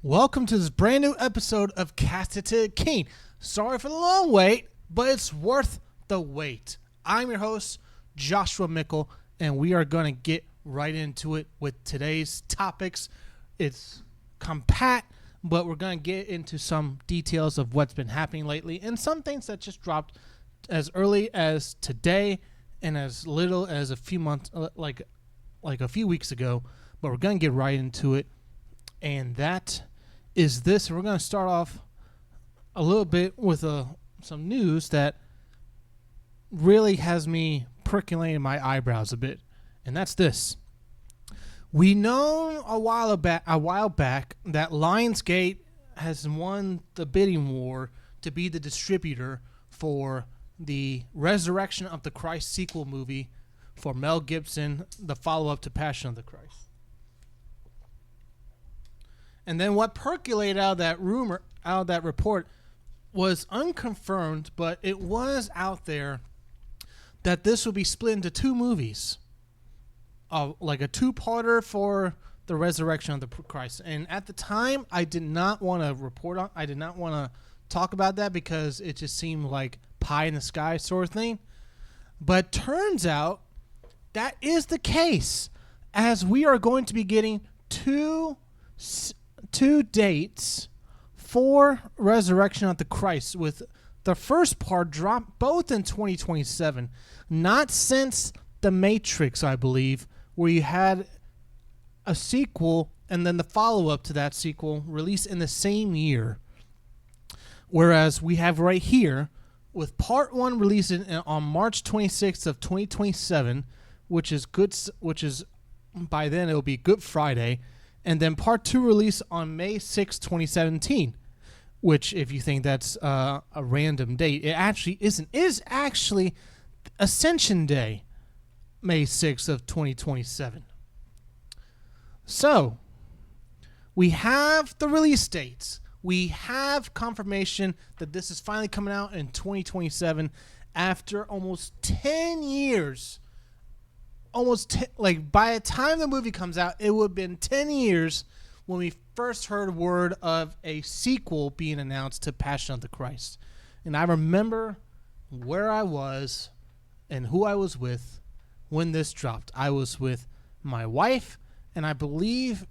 Welcome to this brand new episode of Casted to the King. Sorry for the long wait, but it's worth the wait. I'm your host, Joshua Mickle, and we are going to get right into it with today's topics. It's compact, but we're going to get into some details of what's been happening lately and some things that just dropped as early as today and as little as a few months, like a few weeks ago. But we're going to get right into it. And that is this. We're going to start off a little bit with some news that really has me percolating my eyebrows a bit. And that's this. We know a while back that Lionsgate has won the bidding war to be the distributor for the Resurrection of the Christ sequel movie for Mel Gibson, the follow-up to Passion of the Christ. And then what percolated out of that report, was unconfirmed, but it was out there that this would be split into two movies, like a two-parter for the Resurrection of the Christ. And at the time, I did not want to talk about that because it just seemed like pie in the sky sort of thing. But turns out that is the case, as we are going to be getting two dates for Resurrection of the Christ, with the first part dropped both in 2027, not since The Matrix, I believe, where you had a sequel and then the follow-up to that sequel released in the same year. Whereas we have right here, with part one releasing on March 26th of 2027, which is by then it'll be Good Friday. And then part two release on May 6, 2017, which, if you think that's a random date, it actually isn't. It is actually Ascension Day, May 6th of 2027. So, we have the release dates. We have confirmation that this is finally coming out in 2027 after almost 10 years. By the time the movie comes out, it would have been 10 years when we first heard word of a sequel being announced to Passion of the Christ. And I remember where I was and who I was with when this dropped. I was with my wife, and I believe,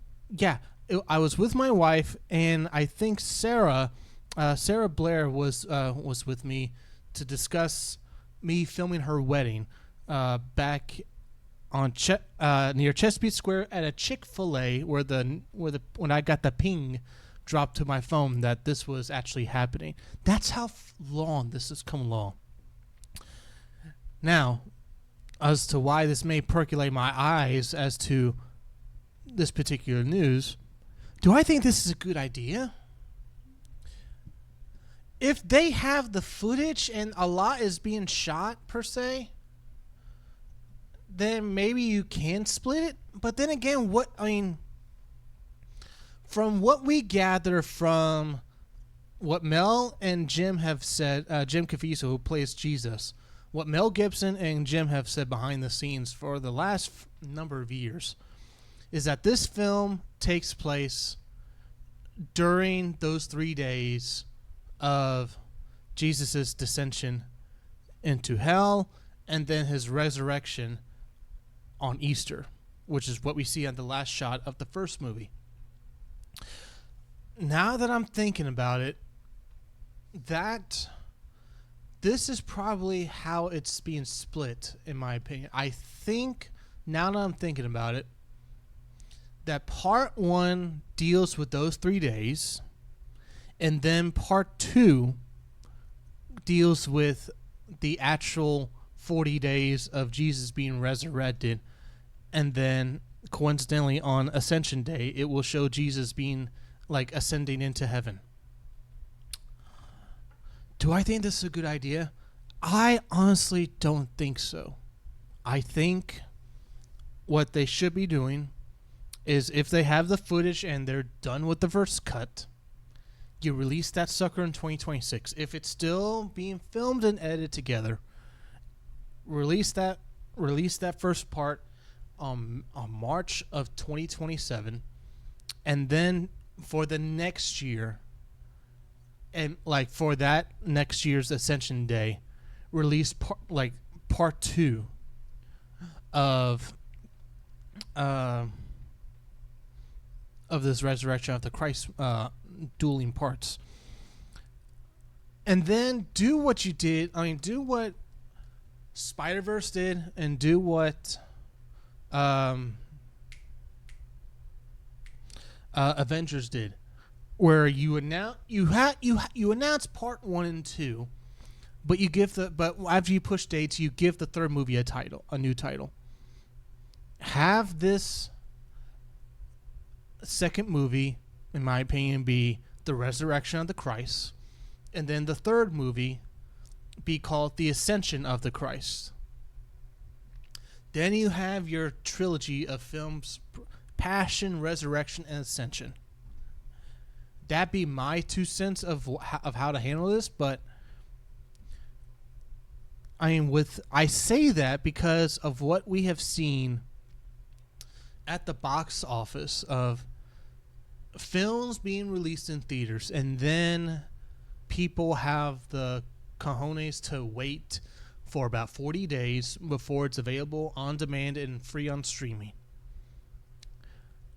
I was with my wife, and I think Sarah Blair was with me to discuss me filming her wedding back on near Chesapeake Square at a Chick-fil-A, when I got the ping dropped to my phone that this was actually happening. That's how long this has come along. Now, as to why this may percolate my eyes as to this particular news, do I think this is a good idea? If they have the footage and a lot is being shot, per se, then maybe you can split it. But then again, from what we gather from what Mel and Jim have said, Jim Caviezel, who plays Jesus, what Mel Gibson and Jim have said behind the scenes for the last number of years, is that this film takes place during those 3 days of Jesus' descension into hell and then his resurrection on Easter, which is what we see on the last shot of the first movie. Now that I'm thinking about it, that this is probably how it's being split, in my opinion. I think, now that I'm thinking about it, that part one deals with those 3 days, and then part two deals with the actual 40 days of Jesus being resurrected, and then coincidentally on Ascension Day it will show Jesus being ascending into heaven. Do I think this is a good idea? I honestly don't think so. I think what they should be doing is, if they have the footage and they're done with the first cut, you release that sucker in 2026. If it's still being filmed and edited together, release that first part on March of 2027, and then for the next year, and like for that next year's Ascension Day, release part 2 of this Resurrection of the Christ dueling parts. And then do what you did. I mean, do what Spider-Verse did, and do what Avengers did, where you announce part 1 and 2, but after you push dates, you give the third movie a new title. Have this second movie, in my opinion, be The Resurrection of the Christ, and then the third movie be called The Ascension of the Christ. Then you have your trilogy of films: Passion, Resurrection, and Ascension. That be my 2 cents of how to handle this, but I say that because of what we have seen at the box office of films being released in theaters, and then people have the cojones to wait for about 40 days before it's available on demand and free on streaming.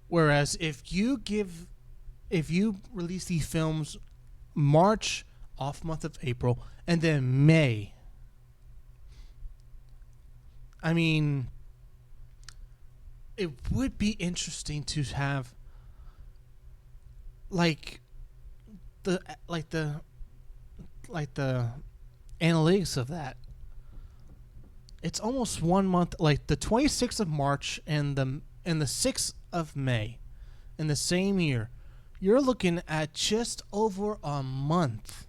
Whereas if you release these films March, off month of April, and then May, I mean, it would be interesting to have like the analytics of that. It's almost 1 month, like the 26th of March and the 6th of May in the same year. You're looking at just over a month.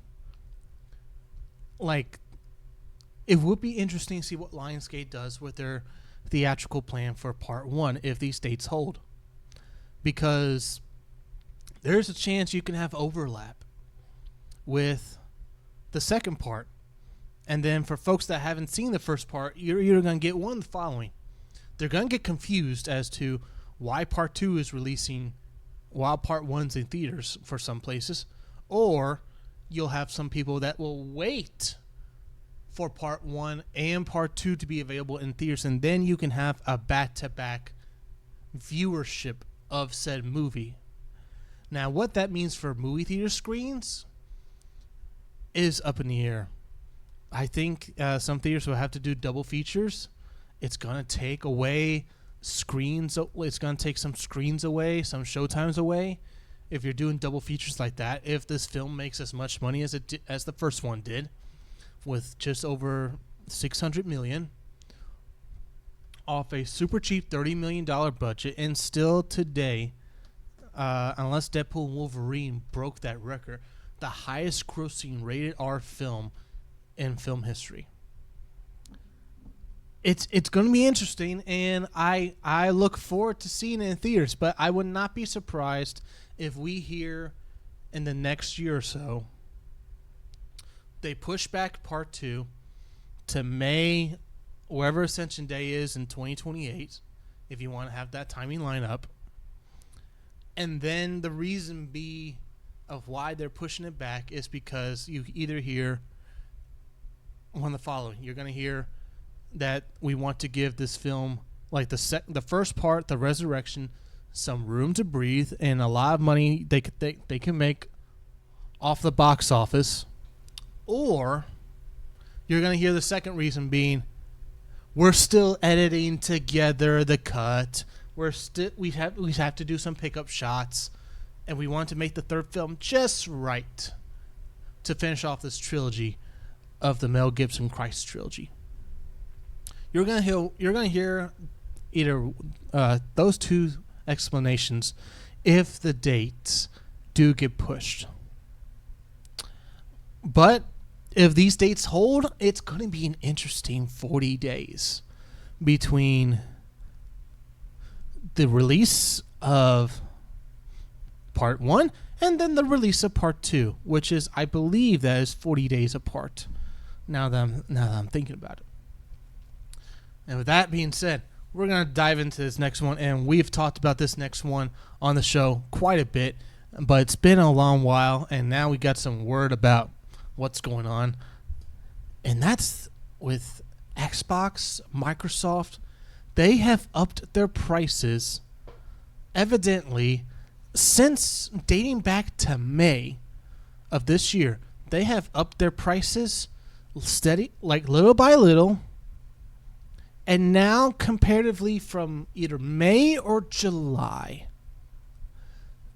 Like, it would be interesting to see what Lionsgate does with their theatrical plan for part 1 if these dates hold, because there's a chance you can have overlap with the second part. And then for folks that haven't seen the first part, you're going to get one the following. They're going to get confused as to why part 2 is releasing while part 1's in theaters for some places. Or you'll have some people that will wait for part 1 and part 2 to be available in theaters, and then you can have a back-to-back viewership of said movie. Now, what that means for movie theater screens is up in the air. I think some theaters will have to do double features. It's going to take away screens. It's going to take some screens away, some showtimes away. If you're doing double features like that, if this film makes as much money as as the first one did, with just over $600 million off a super cheap $30 million budget, and still today, unless Deadpool and Wolverine broke that record, the highest grossing rated R film in film history. It's going to be interesting, and I look forward to seeing it in theaters, but I would not be surprised if we hear in the next year or so they push back part 2 to May, wherever Ascension Day is in 2028, if you want to have that timing line up. And then the reason be of why they're pushing it back is because you either hear one of the following. You're going to hear that we want to give this film, like the first part, The Resurrection, some room to breathe and a lot of money they can make off the box office. Or you're going to hear the second reason being, we're still editing together the cut. We have to do some pickup shots, and we want to make the third film just right to finish off this trilogy of the Mel Gibson Christ trilogy. You're gonna hear either those two explanations if the dates do get pushed. But if these dates hold, it's going to be an interesting 40 days between the release of part 1 and then the release of part 2, which is, I believe, that is 40 days apart. Now that I'm thinking about it. And with that being said, we're going to dive into this next one, and we've talked about this next one on the show quite a bit. but it's been a long while, and now we got some word about what's going on. And that's with Xbox, Microsoft. They have upped their prices, evidently, since dating back to May of this year. They have upped their prices steady, like little by little. And now, comparatively from either May or July,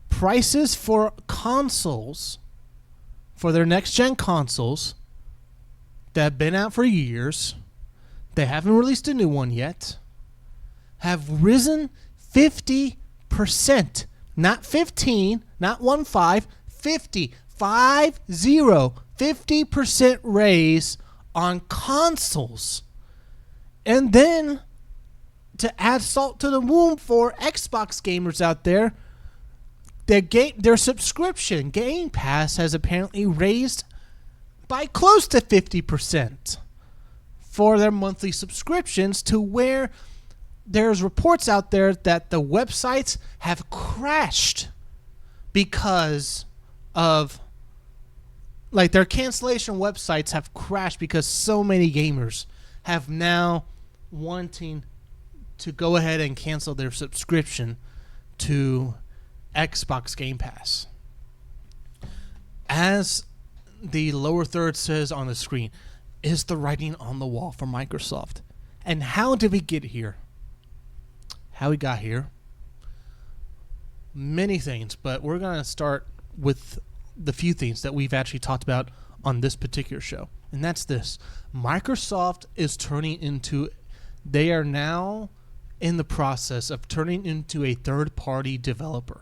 prices for consoles, for their next-gen consoles that have been out for years, they haven't released a new one yet, have risen 50%. Not 15, not 1.5, 50. 50% raise on consoles. And then, to add salt to the wound for Xbox gamers out there, their subscription, Game Pass, has apparently raised by close to 50% for their monthly subscriptions, to where there's reports out there that the websites have crashed because of, like, their cancellation websites have crashed because so many gamers have now wanting to go ahead and cancel their subscription to Xbox Game Pass. As the lower third says on the screen, is the writing on the wall for Microsoft. And how did we get here? How we got here? Many things, but we're going to start with the few things that we've actually talked about on this particular show. And that's this. Microsoft is they are now in the process of turning into a third-party developer.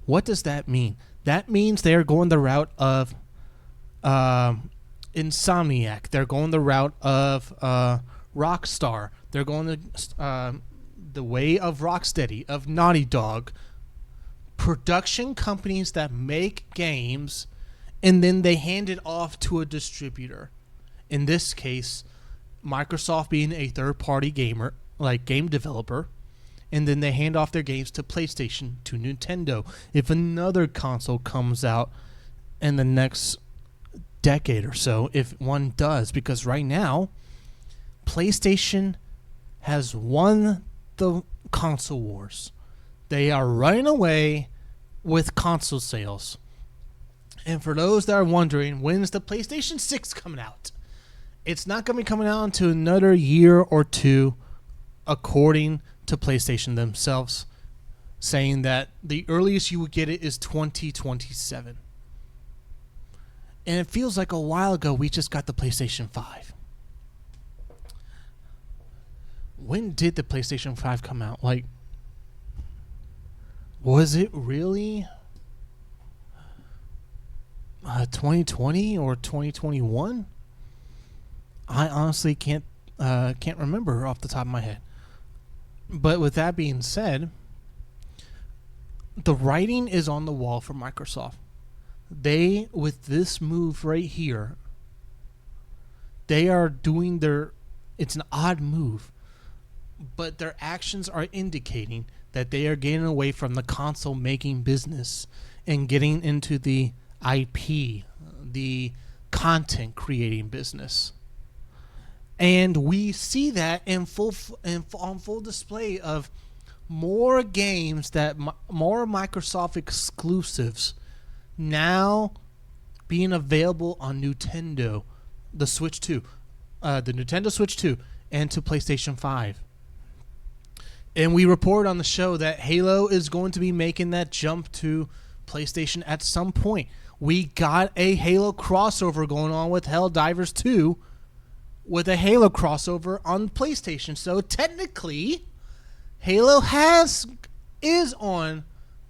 What does that mean? That means they are going the route of Insomniac. They're going the route of Rockstar. They're going the way of Rocksteady, of Naughty Dog. Production companies that make games, and then they hand it off to a distributor. In this case, Microsoft being a third-party game developer, and then they hand off their games to PlayStation, to Nintendo. If another console comes out in the next decade or so, if one does, because right now, PlayStation has won the console wars. They are running away with console sales. And for those that are wondering, when's the PlayStation 6 coming out? It's not going to be coming out until another year or two, according to PlayStation themselves, saying that the earliest you would get it is 2027. And it feels like a while ago we just got the PlayStation 5. When did the PlayStation 5 come out? Like, was it really 2020 or 2021? I honestly can't remember off the top of my head. But with that being said, the writing is on the wall for Microsoft. They, with this move right here, they are doing it's an odd move, but their actions are indicating that they are getting away from the console making business and getting into the IP, the content creating business. And we see that on full display of more games, more Microsoft exclusives now being available on Nintendo, the Switch 2, the Nintendo Switch 2, and to PlayStation 5. And we report on the show that Halo is going to be making that jump to PlayStation at some point. We got a Halo crossover going on with Helldivers 2 with a Halo crossover on PlayStation. So technically, Halo is on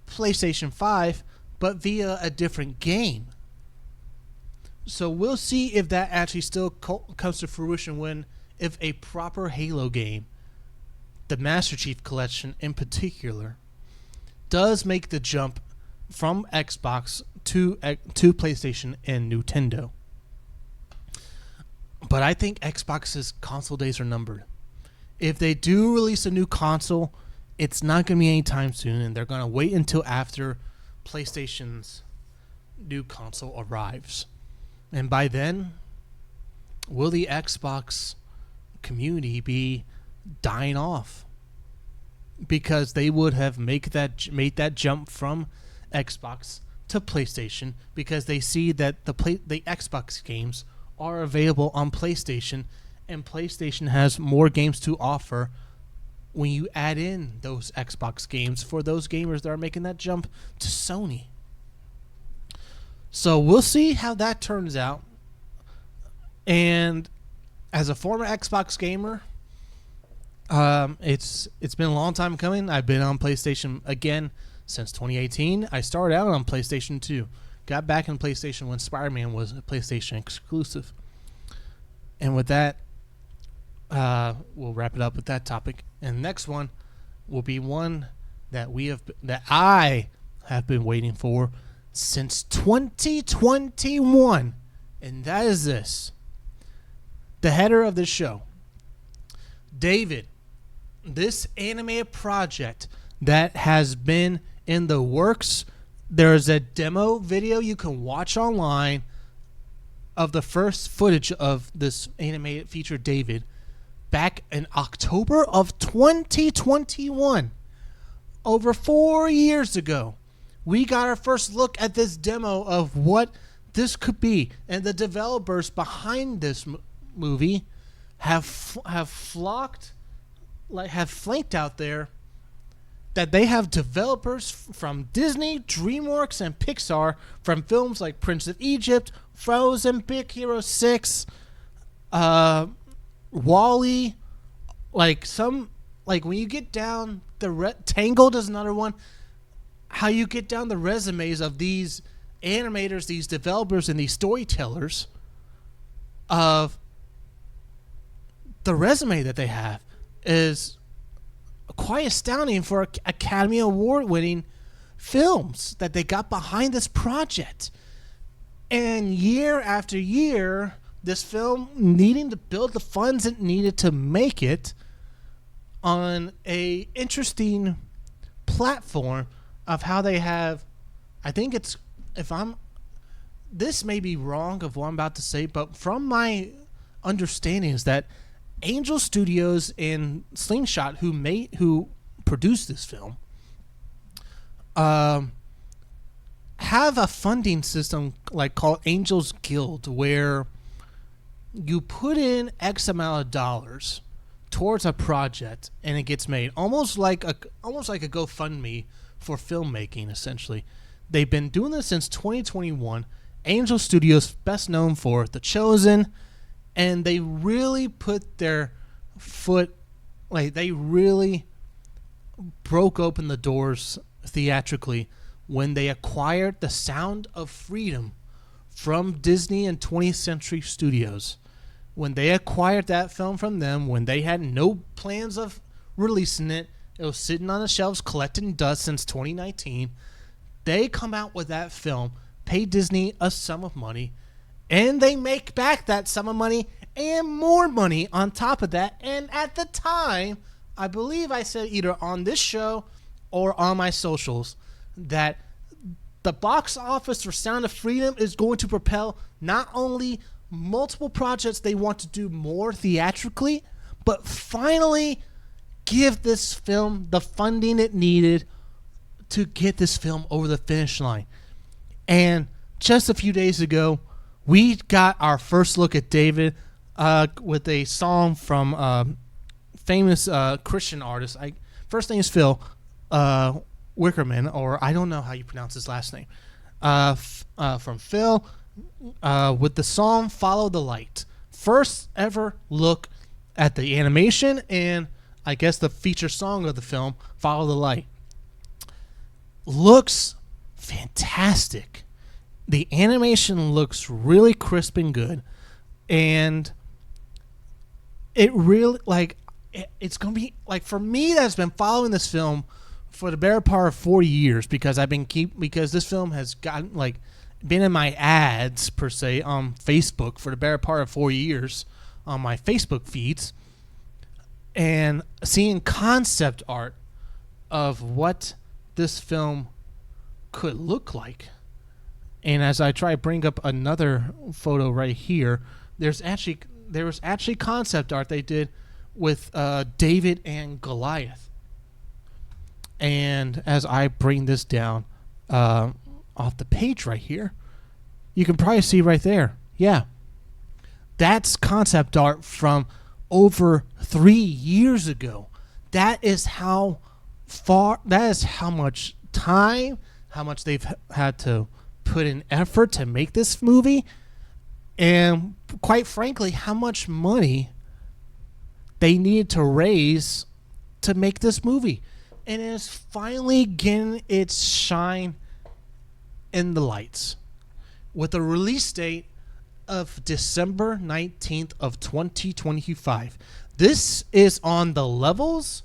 PlayStation 5, but via a different game. So we'll see if that actually still comes to fruition if a proper Halo game, the Master Chief Collection in particular, does make the jump from Xbox to PlayStation and Nintendo. But I think Xbox's console days are numbered. If they do release a new console, it's not going to be anytime soon, and they're going to wait until after PlayStation's new console arrives. And by then, will the Xbox community be dying off? Because they would have made that jump from Xbox to PlayStation because they see that the Xbox games are available on PlayStation, and PlayStation has more games to offer when you add in those Xbox games for those gamers that are making that jump to Sony. So we'll see how that turns out. And as a former Xbox gamer, it's been a long time coming. I've been on PlayStation again since 2018. I started out on PlayStation 2. Got back in PlayStation when Spider-Man was a PlayStation exclusive. And with that, we'll wrap it up with that topic. And the next one will be one that I have been waiting for since 2021. And that is this. The header of this show. David, this animated project that has been in the works, there's a demo video you can watch online of the first footage of this animated feature, David, back in October of 2021. Over 4 years ago, we got our first look at this demo of what this could be. And the developers behind this movie have flanked out there that they have developers from Disney, DreamWorks, and Pixar from films like Prince of Egypt, Frozen, Big Hero 6, WALL-E, when you get down Tangled is another one. How you get down the resumes of these animators, these developers, and these storytellers of the resume that they have is quite astounding for Academy Award-winning films that they got behind this project. And year after year, this film needing to build the funds it needed to make it on a interesting platform of how they have, I think it's, this may be wrong of what I'm about to say, but from my understanding is that Angel Studios and Slingshot, who produced this film, have a funding system called Angels Guild, where you put in X amount of dollars towards a project and it gets made, almost like a GoFundMe for filmmaking. Essentially, they've been doing this since 2021. Angel Studios, best known for The Chosen. And they really put their foot, they really broke open the doors theatrically when they acquired The Sound of Freedom from Disney and 20th Century Studios. When they acquired that film from them, when they had no plans of releasing it, it was sitting on the shelves collecting dust since 2019. They come out with that film, pay Disney a sum of money, and they make back that sum of money and more money on top of that. And at the time, I believe I said either on this show or on my socials that the box office for Sound of Freedom is going to propel not only multiple projects they want to do more theatrically, but finally give this film the funding it needed to get this film over the finish line. And just a few days ago, we got our first look at David with a song from famous Christian artist. First name is Phil Wickerman, or I don't know how you pronounce his last name. From Phil with the song Follow the Light. First ever look at the animation and I guess the feature song of the film, Follow the Light. Looks fantastic. The animation looks really crisp and good. And it really, it's going to be, for me that's been following this film for the better part of 4 years because because this film has gotten, been in my ads, per se, on Facebook for the better part of 4 years on my Facebook feeds. And seeing concept art of what this film could look like. And as I try to bring up another photo right here, there was actually concept art they did with David and Goliath. And as I bring this down off the page right here, you can probably see right there. Yeah. That's concept art from over 3 years ago. That is how much time, how much they've had to put in effort to make this movie, and quite frankly, how much money they needed to raise to make this movie. And it is finally getting its shine in the lights with a release date of December 19th of 2025. This is on the levels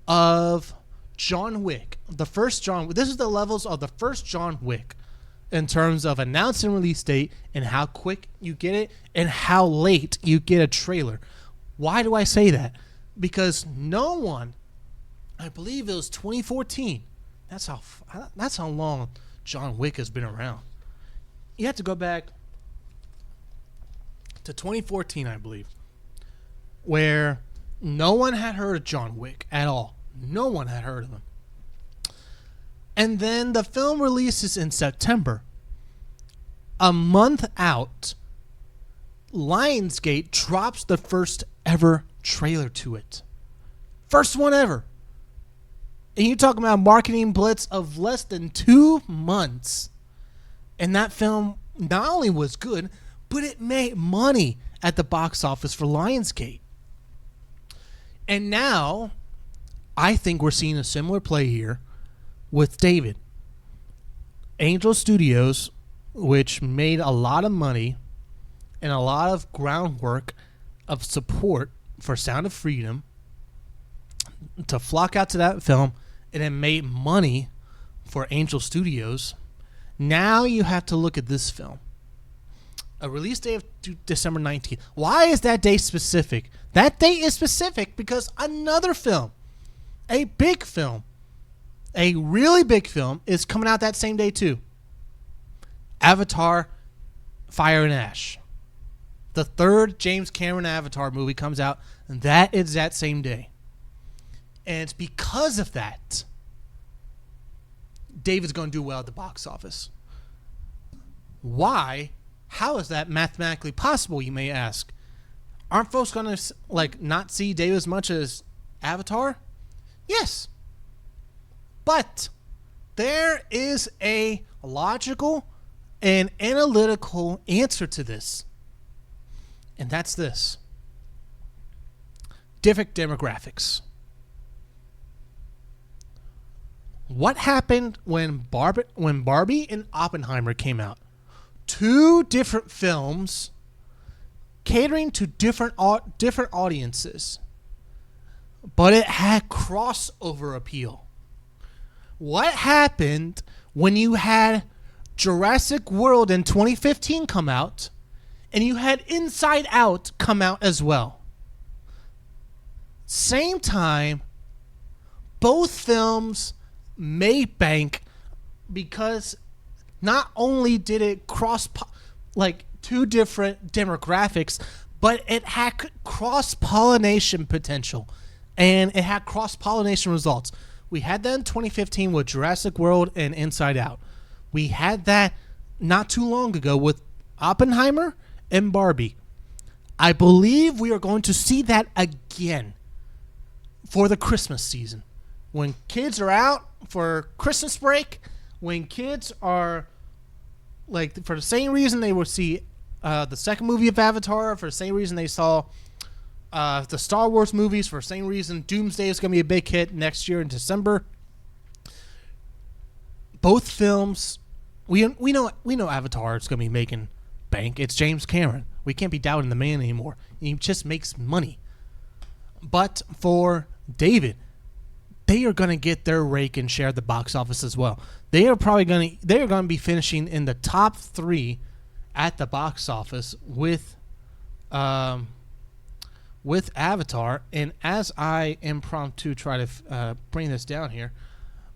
of John Wick. This is the levels of the first John Wick in terms of announcing release date and how quick you get it and how late you get a trailer. Why do I say that? Because no one, I believe it was 2014. That's how long John Wick has been around. You have to go back to 2014, I believe, where no one had heard of John Wick at all. No one had heard of him. And then the film releases in September. A month out, Lionsgate drops the first ever trailer to it. First one ever. And you're talking about a marketing blitz of less than 2 months. And that film not only was good, but it made money at the box office for Lionsgate. And now, I think we're seeing a similar play here with David. Angel Studios, which made a lot of money and a lot of groundwork of support for Sound of Freedom, to flock out to that film and it made money for Angel Studios. Now you have to look at this film. A release date of December 19th. Why is that date specific? That date is specific because another film, a big film, a really big film, is coming out that same day too. Avatar, Fire and Ash. The third James Cameron Avatar movie comes out, and that is that same day. And it's because of that, David's going to do well at the box office. Why? How is that mathematically possible, you may ask? Aren't folks going to not see David as much as Avatar? Yes. But there is a logical and analytical answer to this. And that's this. Different demographics. What happened when Barbie and Oppenheimer came out? Two different films catering to different audiences, but it had crossover appeal. What happened when you had Jurassic World in 2015 come out and you had Inside Out come out as well? Same time, both films made bank because not only did it cross two different demographics, but it had cross-pollination potential and it had cross-pollination results. We had that in 2015 with Jurassic World and Inside Out. We had that not too long ago with Oppenheimer and Barbie. I believe we are going to see that again for the Christmas season. When kids are out for Christmas break, when kids are for the same reason they will see the second movie of Avatar, for the same reason they saw the Star Wars movies, for the same reason Doomsday is going to be a big hit next year in December. Both films, we know Avatar is going to be making bank. It's James Cameron. We can't be doubting the man anymore. He just makes money. But for David, they are going to get their rake and share the box office as well. They are going to be finishing in the top 3 at the box office with Avatar. And as I impromptu try to bring this down here,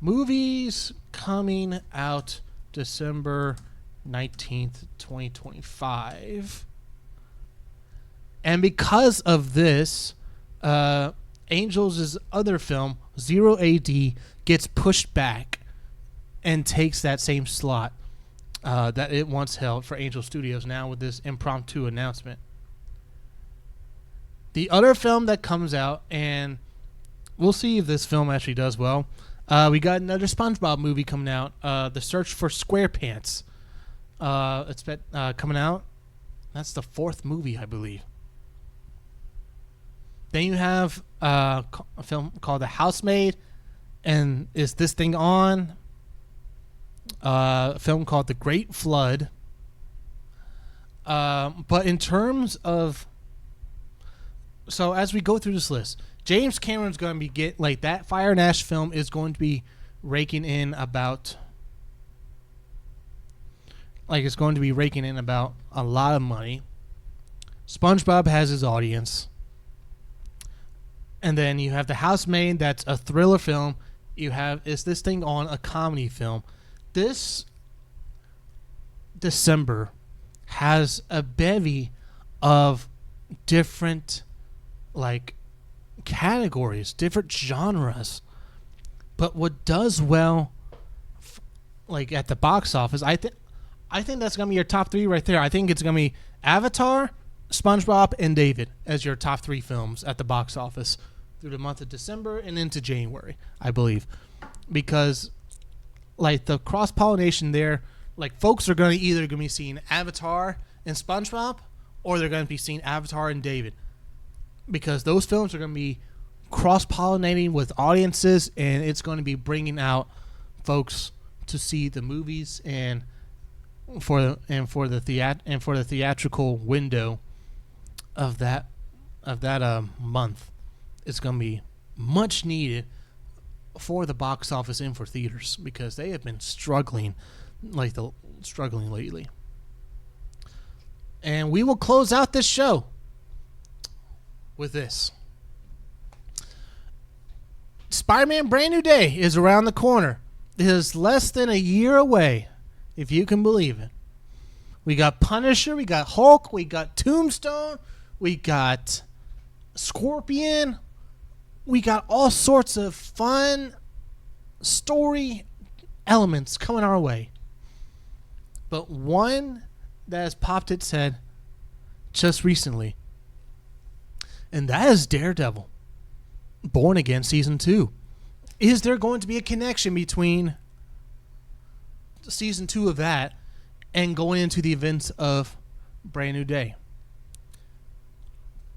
movies coming out December 19th, 2025. And because of this, Angels' other film, Zero AD, gets pushed back and takes that same slot that it once held for Angel Studios, now with this impromptu announcement. The other film that comes out, and we'll see if this film actually does well, we got another SpongeBob movie coming out, The Search for SquarePants. It's been, coming out. That's the 4th movie, I believe. Then you have a film called The Housemaid, and Is This Thing On? A film called The Great Flood. But in terms of... So as we go through this list, James Cameron's going to be that Fire and Ash film is going to be raking in about... it's going to be raking in about a lot of money. SpongeBob has his audience. And then you have The Housemaid, that's a thriller film. You have Is This Thing On? A comedy film. This December has a bevy of different categories, different genres. But what does well at the box office, I think that's going to be your top 3 right there. I think it's going to be Avatar, SpongeBob, and David as your top 3 films at the box office through the month of December and into January, I believe. Because, the cross-pollination there, folks are going to either going to be seeing Avatar and SpongeBob, or they're going to be seeing Avatar and David. Because those films are going to be cross-pollinating with audiences, and it's going to be bringing out folks to see the movies and for the theatrical window of that month. It's going to be much needed for the box office and for theaters, because they have been struggling lately. And we will close out this show with this. Spider-Man Brand New Day is around the corner. It is less than a year away, if you can believe it. We got Punisher, we got Hulk, we got Tombstone, we got Scorpion. We got all sorts of fun story elements coming our way. But one that has popped its head just recently, and that is Daredevil, Born Again Season 2. Is there going to be a connection between Season 2 of that and going into the events of Brand New Day?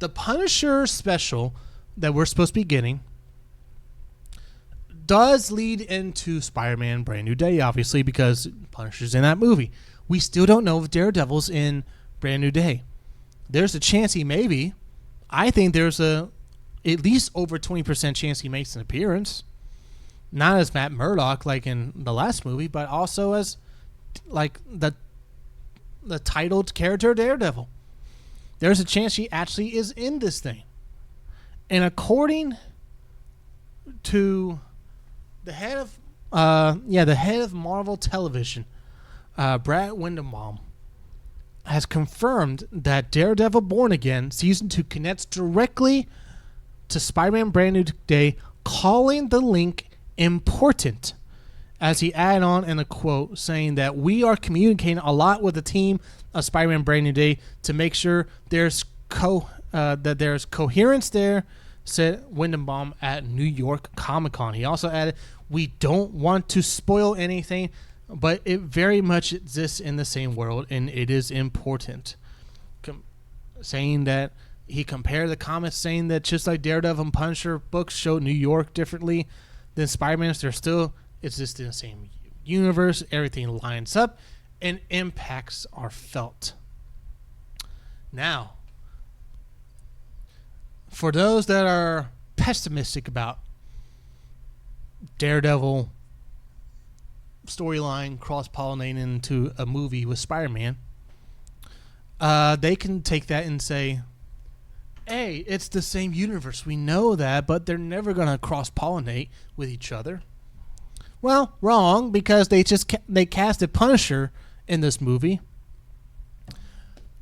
The Punisher special that we're supposed to be getting does lead into Spider-Man Brand New Day, obviously, because Punisher's in that movie. We still don't know if Daredevil's in Brand New Day. There's a chance he may be. I think there's at least over 20% chance he makes an appearance. Not as Matt Murdock like in the last movie, but also as the titled character Daredevil. There's a chance he actually is in this thing. And according to the head of Marvel Television, Brad Windenbaum, has confirmed that Daredevil Born Again Season 2 connects directly to Spider-Man Brand New Day, calling the link important, as he added on in a quote saying that we are communicating a lot with the team of Spider-Man Brand New Day to make sure there's coherence there, said Windenbaum at New York Comic-Con. He also added, we don't want to spoil anything, but it very much exists in the same world, and it is important. Saying that he compared the comics, saying that just like Daredevil and Punisher books show New York differently than Spider-Man, they're still exist in the same universe. Everything lines up, and impacts are felt. Now, for those that are pessimistic about Daredevil storyline cross-pollinating into a movie with Spider-Man, they can take that and say, hey, it's the same universe. We know that, but they're never going to cross-pollinate with each other. Well, wrong, because they casted Punisher in this movie.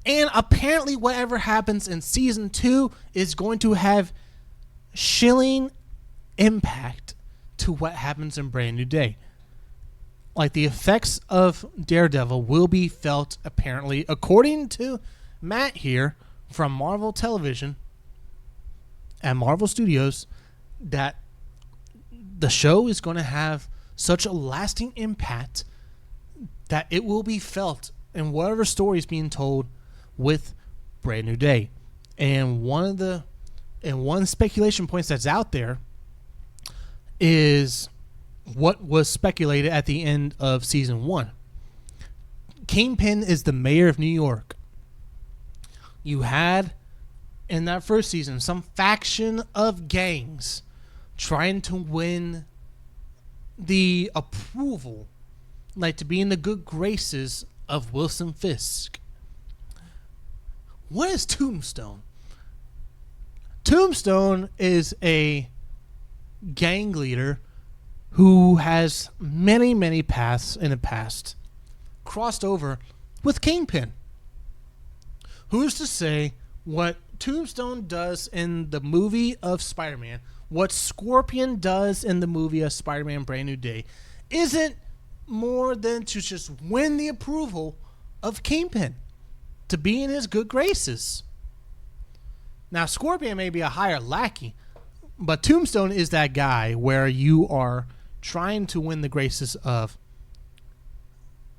And apparently whatever happens in season 2 is going to have chilling impact to what happens in Brand New Day. Like, the effects of Daredevil will be felt, apparently, according to Matt here from Marvel Television and Marvel Studios, that the show is going to have such a lasting impact that it will be felt in whatever story is being told with Brand New Day. And one speculation points that's out there is what was speculated at the end of season 1. Kingpin is the mayor of New York. You had in that first season some faction of gangs trying to win the approval, like to be in the good graces of Wilson Fisk. What is Tombstone? Tombstone is a gang leader who has many, many paths in the past crossed over with Kingpin. Who's to say what Tombstone does in the movie of Spider-Man, what Scorpion does in the movie of Spider-Man Brand New Day, isn't more than to just win the approval of Kingpin, to be in his good graces. Now, Scorpion may be a higher lackey, but Tombstone is that guy where you are trying to win the graces of,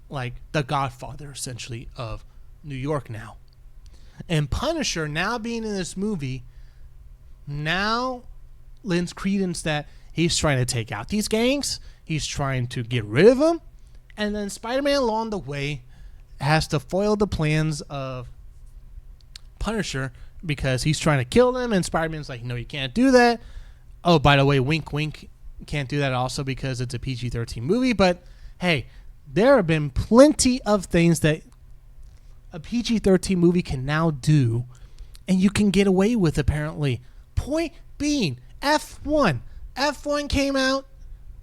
like, the Godfather, essentially, of New York now. And Punisher, now being in this movie, now lends credence that he's trying to take out these gangs, he's trying to get rid of them, and then Spider-Man along the way has to foil the plans of Punisher because he's trying to kill them, and Spider-Man's like, no, you can't do that. Oh, by the way, wink, wink, can't do that also because it's a PG-13 movie. But, hey, there have been plenty of things that a PG-13 movie can now do, and you can get away with, apparently. Point being, F1. F1 came out,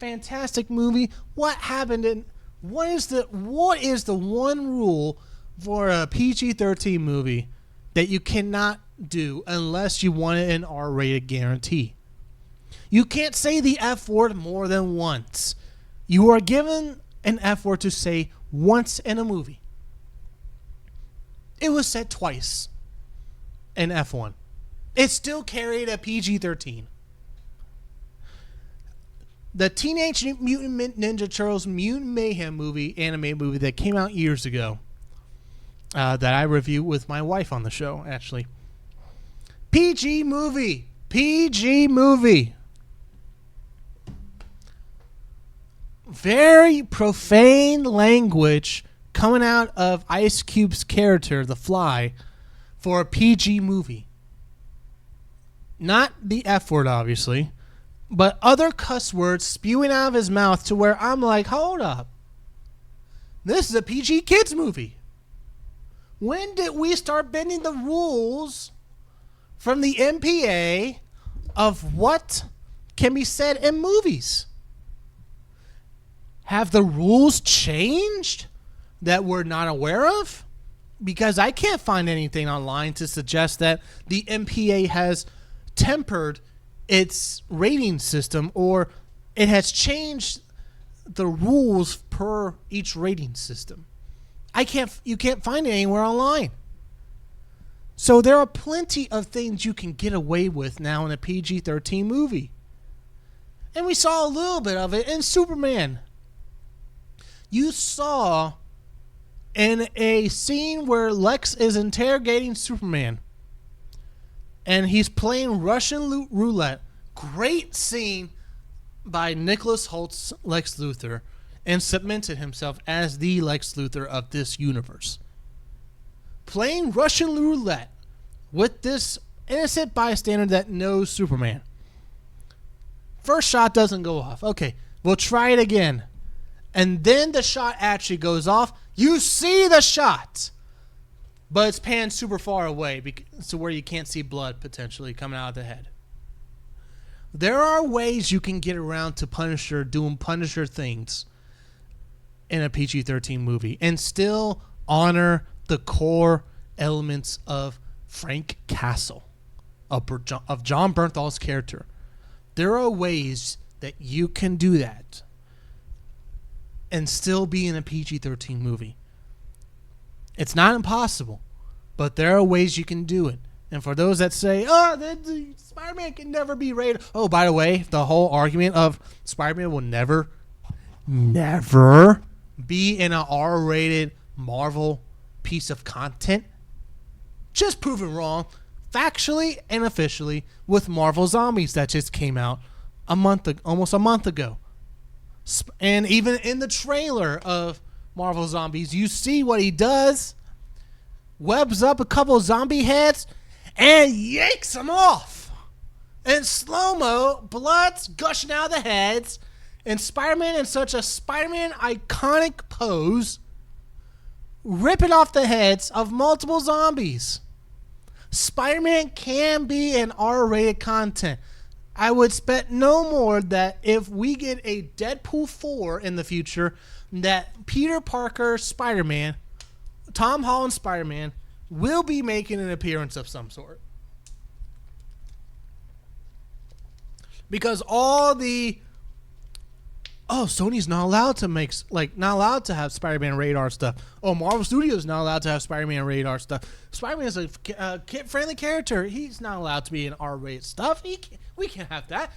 fantastic movie. What happened in... What is the one rule for a PG-13 movie that you cannot do unless you want an R-rated guarantee? You can't say the F word more than once. You are given an F word to say once in a movie. It was said twice in F1. It still carried a PG-13. The Teenage Mutant Ninja Turtles Mutant Mayhem movie, anime movie that came out years ago, that I reviewed with my wife on the show, actually. PG movie. PG movie. Very profane language coming out of Ice Cube's character, The Fly, for a PG movie. Not the F word, obviously, but other cuss words spewing out of his mouth to where I'm like, hold up. This is a PG kids movie. When did we start bending the rules from the MPA of what can be said in movies? Have the rules changed that we're not aware of? Because I can't find anything online to suggest that the MPA has tempered its rating system or it has changed the rules per each rating system. You can't find it anywhere online. So there are plenty of things you can get away with now in a PG-13 movie. And we saw a little bit of it in Superman. You saw in a scene where Lex is interrogating Superman and he's playing Russian roulette. Great scene by Nicholas Holt's Lex Luthor, and cemented himself as the Lex Luthor of this universe. Playing Russian roulette with this innocent bystander that knows Superman. First shot doesn't go off. Okay, we'll try it again. And then the shot actually goes off. You see the shot, but it's panned super far away to where you can't see blood potentially coming out of the head. There are ways you can get around to Punisher doing Punisher things in a PG-13 movie and still honor the core elements of Frank Castle, of John Bernthal's character. There are ways that you can do that and still be in a PG-13 movie. It's not impossible, but there are ways you can do it. And for those that say, the Spider-Man can never be rated. Oh, by the way, the whole argument of Spider-Man will never be in an R-rated Marvel piece of content, just proven wrong, factually and officially, with Marvel Zombies that just came out almost a month ago. And even in the trailer of Marvel Zombies, you see what he does. Webs up a couple zombie heads and yanks them off. In slow-mo, blood's gushing out of the heads. And Spider-Man in such a Spider-Man iconic pose, ripping off the heads of multiple zombies. Spider-Man can be an R-rated content. I would expect no more that if we get a Deadpool 4 in the future, that Peter Parker Spider-Man, Tom Holland Spider-Man, will be making an appearance of some sort. Because all the Sony's not allowed to not allowed to have Spider-Man radar stuff. Oh, Marvel Studios not allowed to have Spider-Man radar stuff. Spider-Man is a kid-friendly character. He's not allowed to be in R-rated stuff. We can't have that.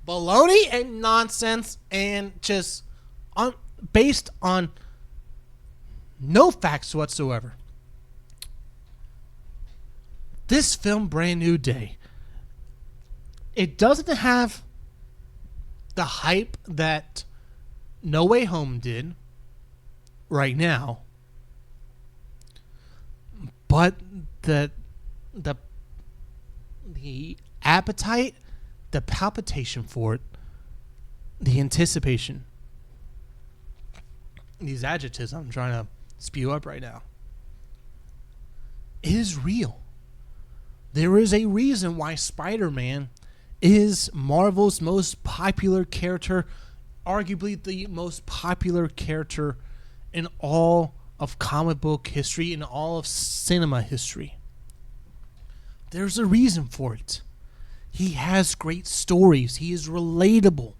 Baloney and nonsense, and just based on no facts whatsoever. This film, Brand New Day, it doesn't have the hype that No Way Home did right now, but the appetite, the palpitation for it, the anticipation, these adjectives I'm trying to spew up right now, it is real. There is a reason why Spider-Man is Marvel's most popular character, arguably the most popular character in all of comic book history, in all of cinema history. There's a reason for it. He has great stories. He is relatable.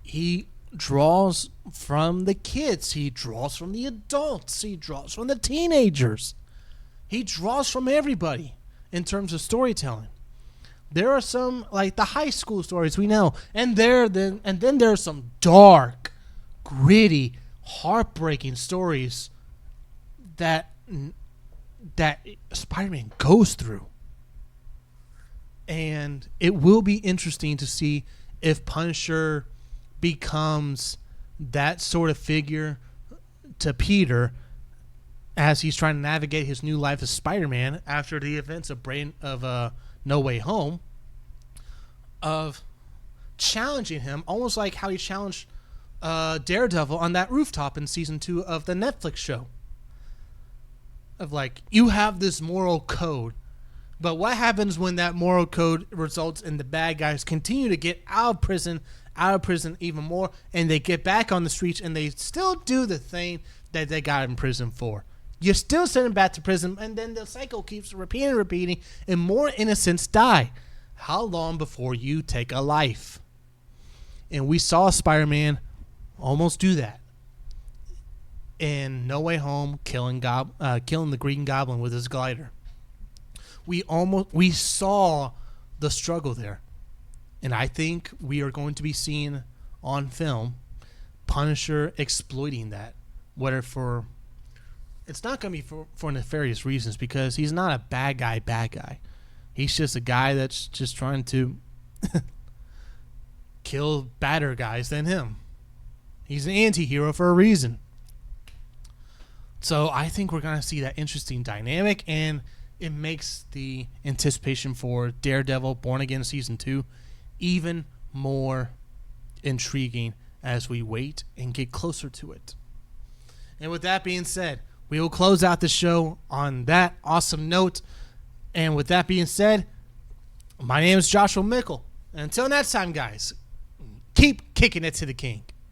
He draws from the kids. He draws from the adults. He draws from the teenagers. He draws from everybody in terms of storytelling. There are some, like the high school stories we know, and then there are some dark, gritty, heartbreaking stories that Spider-Man goes through. And it will be interesting to see if Punisher becomes that sort of figure to Peter as he's trying to navigate his new life as Spider-Man after the events of No Way Home, of challenging him, almost like how he challenged Daredevil on that rooftop in season 2 of the Netflix show. Of like, you have this moral code, but what happens when that moral code results in the bad guys continue to get out of prison even more, and they get back on the streets and they still do the thing that they got in prison for? You still send them back to prison, and then the cycle keeps repeating, and more innocents die. How long before you take a life? And we saw Spider-Man almost do that in No Way Home, killing the Green Goblin with his glider. We saw the struggle there, and I think we are going to be seeing on film Punisher exploiting that, whether for. It's not going to be for nefarious reasons, because he's not a bad guy. He's just a guy that's just trying to kill badder guys than him. He's an anti-hero for a reason. So I think we're going to see that interesting dynamic, and it makes the anticipation for Daredevil Born Again Season 2 even more intriguing as we wait and get closer to it. And with that being said, we will close out the show on that awesome note. And with that being said, my name is Joshua Mickle, Until next time, guys, keep kicking it to the king.